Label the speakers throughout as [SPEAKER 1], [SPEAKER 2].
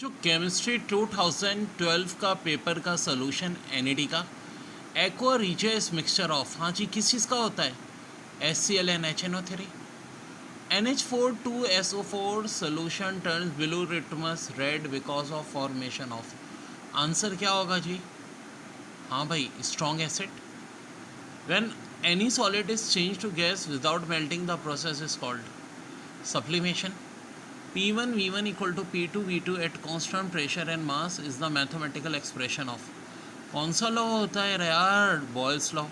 [SPEAKER 1] जो केमिस्ट्री 2012 का पेपर का सोल्यूशन एनएडी का एक्वा रिचेस मिक्सचर ऑफ, हाँ जी, किस चीज़ का होता है? HCl and HNO3। NH4 2SO4 solution turns blue litmus red because of formation of. Answer क्या होगा जी? हाँ भाई, strong acid. When any solid is change to gas without melting the process is called sublimation. P1 V1 equal to P2 V2 at constant pressure and mass is the mathematical expression of। कौन सा law होता है यार? Boyle's law.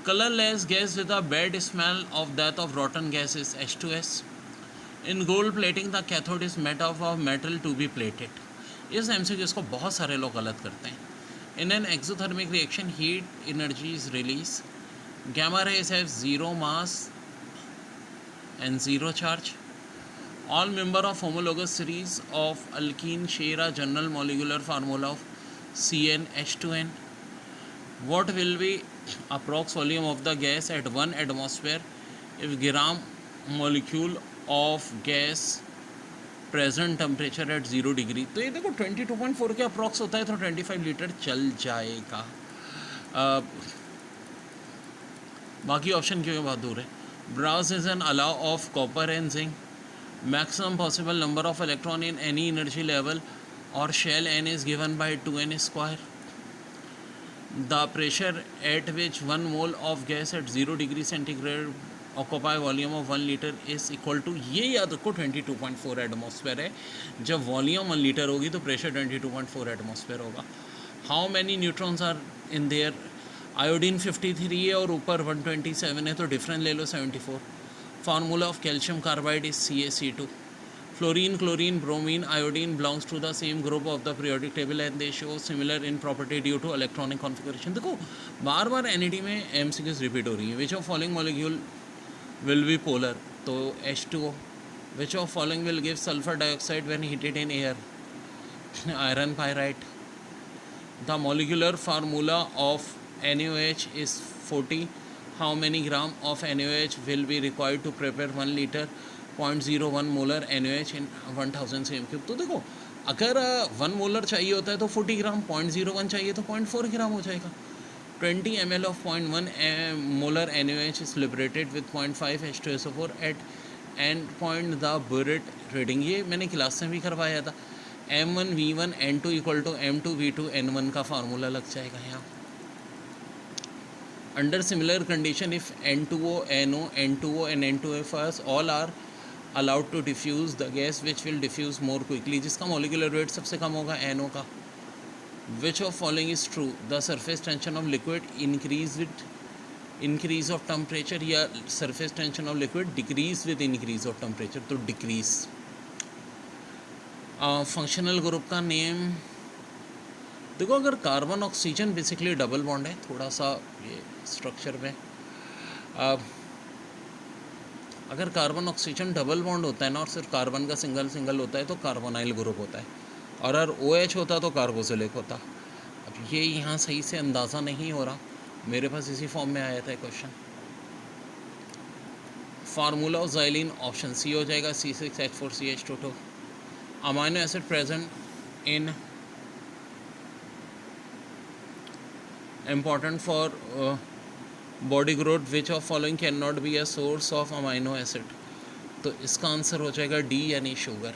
[SPEAKER 1] Colorless gas with a bad smell of death of rotten gas is H2S। In gold plating the cathode is made of metal to be plated। इस MCQ को बहुत सारे लोग गलत करते हैं। In an exothermic reaction heat energy is released। Gamma rays have zero mass and zero charge। All member of homologous series of alkene share a general molecular formula of CnH2n। What will be approx volume of the gas at 1 atmosphere if gram molecule of gas present temperature at 0 degree? तो ये देखो 22.4 के approx होता है तो 25 litre चल जाएगा। बाकी ऑप्शन क्यों बहुत दूर है? Brass is an alloy of copper and zinc। Maximum possible number of electron in any energy level or shell n is given by 2n square। The pressure at which 1 mole of gas at 0 degree centigrade occupy volume of 1 liter is equal to, ये याद रखो 22.4 atmosphere है। जब volume 1 litre होगी तो pressure 22.4 atmosphere होगा। How many neutrons are in there? Iodine 53 है और ऊपर 127 है तो डिफरेंस ले लो 74। Formula of calcium carbide is CaC2। Fluorine chlorine bromine iodine belongs to the same group of the periodic table and they show similar in property due to electronic configuration. देखो बार बार एनईडी में MCQs रिपीट हो रही हैं। Which of following molecule will be polar? तो H2O। Which of following will give sulphur dioxide when heated in air? Iron pyrite. The molecular formula of NaOH is 40। How many gram of NaOH will be required to prepare 1 liter 0.01 molar NaOH in 1000 cm3? तो देखो अगर 1 molar चाहिए होता है तो 40 ग्राम, 0.01 चाहिए तो 0.4 ग्राम हो जाएगा। 20 ml of 0.1 molar NaOH is liberated with 0.5 H2SO4 at end point the Burette reading। ये मैंने क्लास में भी करवाया था। M1 V1 N2 equal to M2 V2 N1 का फार्मूला लग जाएगा यहाँ। Under similar condition, if N2O, NO, N2O and N2FS all are allowed to diffuse the gas which will diffuse more quickly, जिसका molecular weight सबसे कम होगा NO का। Which of following is true? The surface tension of liquid increase with increase of temperature या surface tension of liquid decrease with increase of temperature? तो decrease। functional group का name देखो, अगर carbon oxygen basically double bond है, थोड़ा सा ये structure में अगर कार्बन ऑक्सीजन डबल बॉन्ड होता है ना और सिर्फ कार्बन का सिंगल सिंगल होता है तो कार्बोनाइल ग्रुप होता है। और अगर OH होता तो कार्बोक्सिलिक होता। अब ये यहाँ सही से अंदाज़ा नहीं हो रहा, मेरे पास इसी फॉर्म में आया था question. Formula of xylene option C हो जाएगा, C6H4CH2। Amino acid present in important for body growth, which of following cannot be a source of amino acid? तो इसका आंसर हो जाएगा D यानी शुगर।